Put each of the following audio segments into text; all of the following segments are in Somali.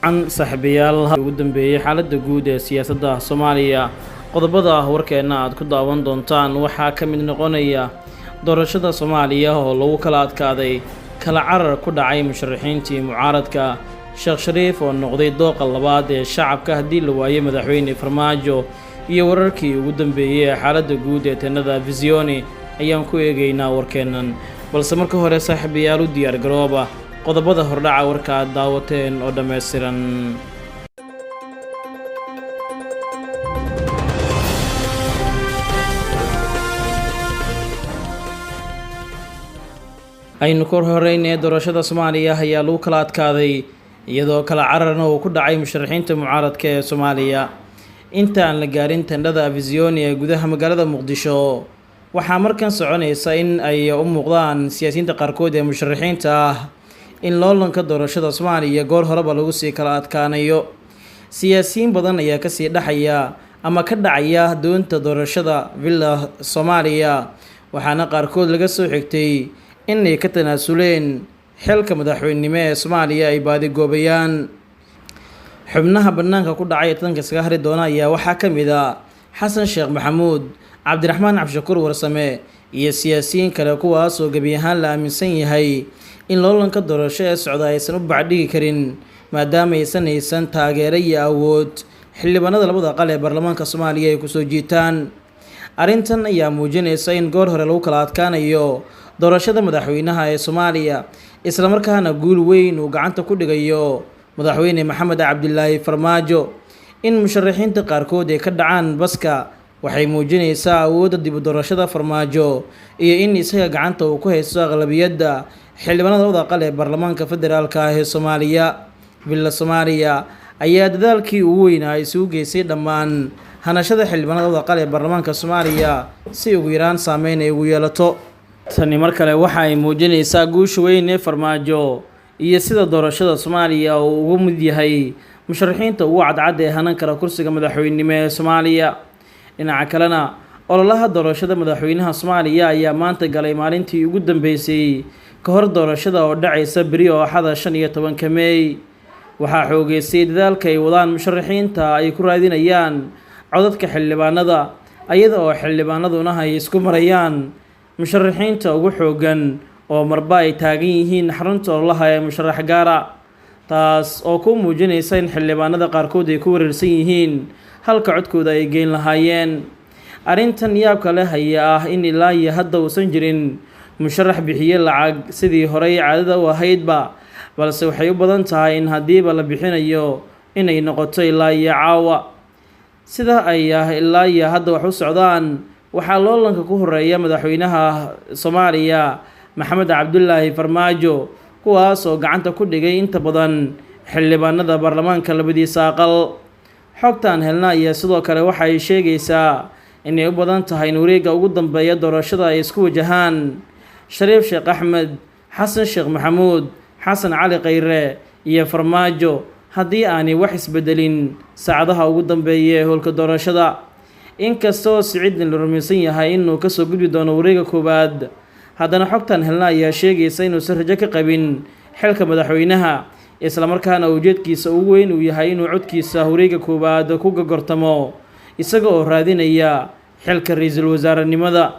عن صاحبيال ugu dambeeyay xaaladda guud ee siyaasadda Soomaaliya qodobada warkeena aad ku daawan doontaan waxaa ka mid noqonaya doorashada Soomaaliya oo lagu kala adkaaday kala carar ku dhacay musharaxiintii mucaaradka Sheekh Shariif oo noqday dooqa labaad ee shacabka haddii la waayay madaxweyne Farmaajo iyo wararkii ugu dambeeyay xaaladda guud ee tanada Visioni ayaan ku eegaynaa warkeenan balse marka hore saaxiibayaal u diyaar garooba qodobada hordhaca warka aad daawateen oo dhameystiran aynu kor horeynay doorashada Soomaaliya ayaa lagu kala adkaaday iyadoo kala cararna uu ku dhacay musharaxiinta mucaaradka ee Soomaaliya inta aan la gaarin tandhada Visioni ee gudaha magaalada Muqdisho waxaa markan soconaysa in ay u muuqdaan siyaasiyiinta qaarkood ee musharaxiinta ah in loolanka doorashada Soomaaliya goor horeba lagu sii kala adkaanayo siyaasiyiin badan ayaa ka sii dhaxaya ama ka dhacaya doonta doorashada villa Soomaaliya waxaana qaarkood laga soo xigtay in ay ka tanaasuleen xilka madaxweynenimo ee Soomaaliya ay baadi goobayaan xubnaha banaanka ku dhacay tanka iskaga hari doona ayaa waxaa ka mid ah Xasan Sheekh Maxamuud Cabdiraxmaan Cabshakuur Warsame iyo siyaasiyiin kale kuwaas oo gabi ahaan la aaminsan yahay in loolanka doorasho ee socda aysan u bacdhigi karin maadaama aysan haysan taageero iyo awood xildhibaanada labada aqal ee baarlamaanka Soomaaliya ay ku soo jiitaan arrintan ayaa muujinaysa in goor hore lagu kala adkaanayo doorashada madaxweynaha ee Soomaaliya isla markaana guul weyn uu gacanta ku dhigayo madaxweyne Maxamed Cabdilaahi Farmaajo in musharaxiinta qaarkood ay ka dhacaan baska waxay muujinaysaa awoodda dib u doorashada Farmaajo iyo in isaga gacanta uu ku haysto aqlabiyadda xildhibaanada labada aqal ee baarlamaanka federaalka ah ee Soomaaliya villa Soomaaliya ayaa dadaalkii ugu weynaa isugu geysay dhammaan hanashada xildhibaanada labada aqal ee baarlamaanka Soomaaliya si ugu yaraan saameyn ay ugu yeelato tani mar kale waxa ay muujinaysaa guusha weyn ee Farmaajo iyo sida doorashada Soomaaliya uu ugu mid yahay musharaxiinta ugu cadcad ee hanan kara kursiga madaxweynenimo ee Soomaaliya dhinaca kalena ololaha doorashada madaxweynaha Soomaaliya ayaa maanta galay maalintii ugu dambeysay ka hor doorashada oo dhacaysa bari oo axada 15 May waxaa xoogeysay dadaalka ay wadaan musharaxiinta ay ku raadinayaan codadka xildhibaanada ayada oo xildhibaanaduna ay isku marayaan musharaxiinta ugu xoogan oo marba ay taagan yihiin xarunta ololaha ee musharax gaara taas oo ku muujinaysa in xildhibaanada qaarkood ay ku wareersan yihiin halka codkooda ay geyn lahaayeen arrintan yaabka leh ayaa ah in ilaa iyo hadda uusan jirin musharax bixiye lacag sidii horey caadada u ahaydba balse waxay u badan tahay in haddiiba la bixinayo inay noqoto ilaa iyo caawa sida ay ilaa iyo hadda wax u socdaan waxaa loolanka ku horeeya madaxweynaha Soomaaliya Maxamed Cabdilaahi Farmaajo kuwaas oo gacanta ku dhigay inta badan xildhibaanada baarlamaanka labadiisa aqal xogtan helna ayaa sidoo kale waxa ay sheegaysaa inay u badan tahay in wareegga ugu dambeeya doorashada ay isku wajahaan Shariif Sheekh Axmed Xasan Sheekh Maxamuud Xasan Cali Khayre iyo Farmaajo haddii aanay wax isbedelin saacadaha ugu dambeeya ee howlka doorashada inkastoo Siciid la rumaysan yahay inuu ka soo gudbi doono wareegga koowaad haddana xogtan helna ayaa sheegaysa inuusan rajo ka qabin xilka madaxweynaha isla markaana ujeedkiisa ugu weyn uu yahay inuu codkiisa wareegga koowaad ku gogortamo isaga oo raadinaya xilka ra'iisul wasaarenimada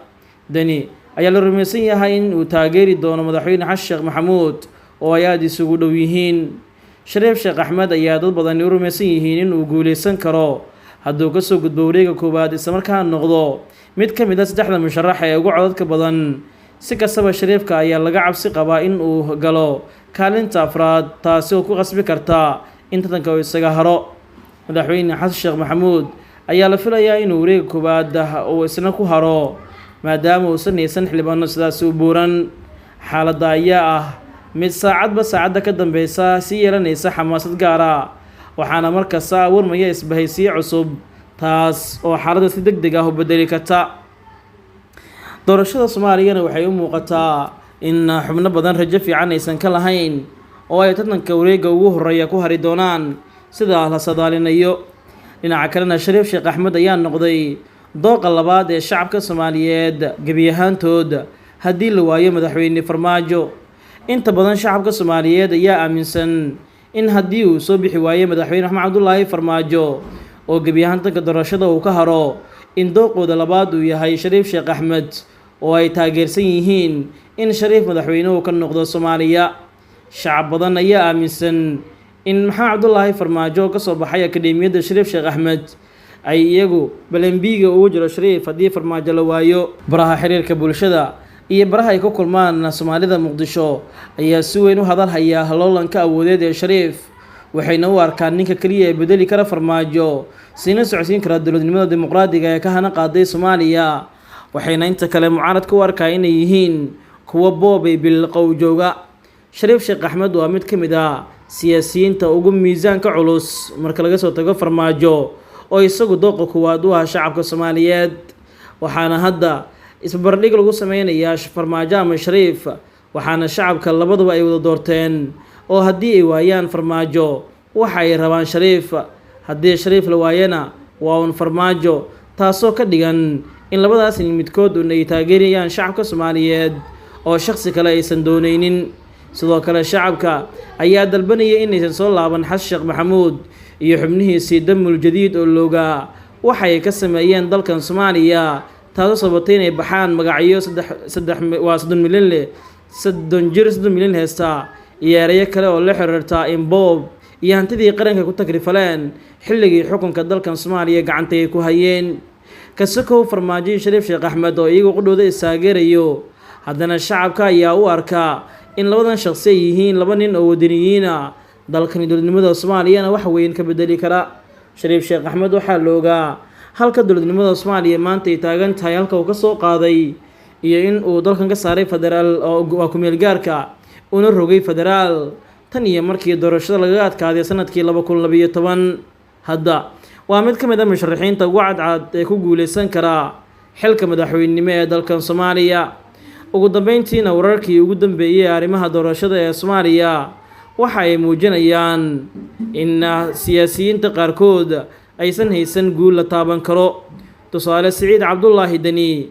dani ayaa la rumaysan yahay in uu taageeri doono madaxweyne Xasan Sheekh Maxamuud oo ay aad isugu dhow yihiin Shariif Sheekh Axmed ayaa dad badan u rumaysan yihiin in uu guuleysan karo hadduu ka soo gudbo wareegga koowaad isla markaana noqdo mid ka mid ah saddexda musharax ee ugu codadka badan si kastaba Shariifka ayaa laga cabsi qabaa in uu galo kaalinta afraad taasi oo ku qasbi karta in tanka uu isaga haro madaxweyne Xasan Sheekh Maxamuud ayaa la filayaa inuu wareegga koowaad uu isna ku haro maadaama uusan haysan xildhibaano sidaas u buuran xaaladda ayaa ah mid saacadba saacadda ka dambeysa si yeelanaysa xamaasad gaar ah waxaana markasta warmaya isbahaysiyo cusub taas oo xaaladda si degdeg ah u bedeli karta doorashada Soomaaliyana waxay u muuqataa in xubno badan rajo fiican aysan ka lahayn oo ay tartanka wareegga ugu horeeya ku hari doonaan sida la sadaalinayo dhinaca kalena Shariif Sheekh Axmed ayaa noqday dooqa labaad ee shacabka Soomaaliyeed gabi ahaantood haddii la waayo madaxweyne Farmaajo inta badan shacabka Soomaaliyeed ayaa aaminsan in haddii uu soo bixi waayo madaxweyne maxamed cabdulaahi farmaajo oo gebi ahaan tanka doorashada uu ka haro in dooqooda labaad uu yahay shariif sheekh axmed oo ay taageersan yihiin in shariif madaxweynuhu ka noqdo Soomaaliya. Shacab badan ayaa aaminsan in maxamed cabdulaahi farmaajo oo ka soo baxay akademiyadda shariif sheekh axmed ay iyagu balanbiiga ugu jiro shariif haddii farmaajo la waayo. Baraha xiriirka bulshada iyo baraha ay ku kulmaan Soomaalida Muqdisho ayaa si weyn u hadal haya haloolanka awoodeed ee shariif, waxayna u arkaan ninka kaliya ee bedeli kara farmaajo siina socodsiin kara dowladnimada dimuqraadiga ee ka hana qaaday Soomaaliya. Waxayna inta kale mucaaradka u arkaa inay yihiin kuwa boobay bilqow jooga. Shariif Sheekh Axmed waa mid ka mid ah siyaasiyiinta ugu miisaanka culus marka laga soo tago farmaajo oo isagu dooqa kuwaad u ah shacabka Soomaaliyeed, waxaana hadda isbarbardhig lagu sameynayaa farmaajo ama shariif, waxaana shacabka labaduba ay wada doorteen oo haddii ay waayaan farmaajo waxa ay rabaan shariif, haddii shariif la waayana waa un farmaajo, taasoo ka dhigan in labadaas midkood ay taageerayaan shacabka Soomaaliyeed oo shakhsi kale aysan dooneynin. Sidoo kale shacabka ayaa dalbanaya inaysan soo laaban Xasan Sheekh Maxamuud iyo xubnihiisii damul jadiid oo looga waxay ka sameeyeen dalkan Soomaaliya, taasoo sababtay inay baxaan magacyo 3 milyan leh 3 milyan heesta iyo erayo kale oo la xiriirta in boob iyo hantidii qaranka ku takrifaleen xilligii xukunka dalkan Soomaaliya gacanta ay ku hayeen. Kasoo farmaajo Shariif Sheekh Axmed oo iyagu qudhooda isaageerayo, haddana shacabka ayaa u arkaa in labadan shakhsi ay yihiin laba nin oo wadaniyiin ah, dalkan dowladnimada Soomaaliyana wax weyn ka bedeli kara. Shariif Sheekh Axmed waxaa looga halka dowladnimada Soomaaliya maanta ay taagan tahay halka uu ka soo qaaday iyo in uu dalkan ka saaray federaal oo waa ku meel gaarka una rogay federaal tan iyo markii doorashada laga adkaaday sanadkii 2012. Hadda waa mid ka mid ah musharaxiinta ugu cadcad ee ku guuleysan kara xilka madaxweynenimo ee dalkan Soomaaliya. Ugu dambeyntiina wararkii ugu dambeeyay arrimaha doorashada ee Soomaaliya waxa ay muujinayaan in siyaasiyiinta qaarkood aysan haysan guul la taaban karo. Tusaale Siciid Cabdullaahi Dani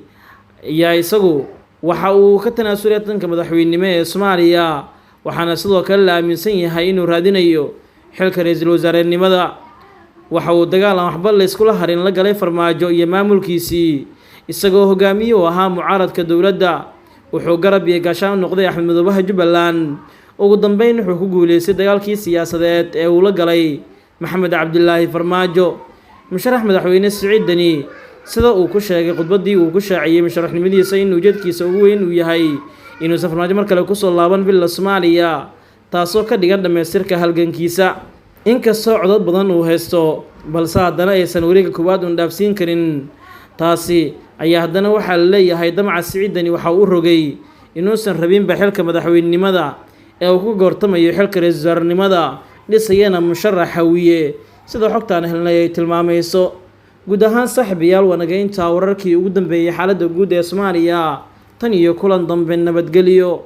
ayaa isagu waxa uu ka tanaasulay tanka madaxweynenimo ee Soomaaliya, waxaana sidoo kale la aaminsan yahay inuu raadinayo xilka ra'iisul wasaarenimada. Waxa uu dagaal aan waxba la iskula harin la galay farmaajo iyo maamulkiisii, isagoo hogaamiye u ahaa mucaaradka dowladda. Wuxuu garab iyo gaashaan noqday Axmed Madoobaha Jubbaland. Ugu dambeyn wuxuu ku guuleystay dagaalkii siyaasadeed ee uu la galay Maxamed Cabdilaahi Farmaajo. Musharax madaxweyne Siciid Dani sida uu ku sheegay khudbadii uu ku shaaciyay musharaxnimadiisa in ujeedkiisa ugu weyn uu yahay inuu farmaajo mar kale ku soo laaban villa Soomaaliya, taasoo ka dhigan dhameystirka halgankiisa. Inkastoo codad badan uu haysto, balse haddana aysan wareegga koowaad u dhaafsiin karin. Taasi ayaa haddana waxaa la leeyahay damaca Siciid Dani waxa uu rogay inuusan rabinba xilka madaxweynenimada ee uu ku goortamayo xilka ra'iisul wasaarenimada, dhisayana musharax hawiye sida xogtaan helnay ay tilmaamayso. Guud ahaan saaxiibayaal wanaagaynta wararkii ugu dambeeyay xaaladda guud ee Soomaaliya tan iyo kulan dambe nabadgelyo.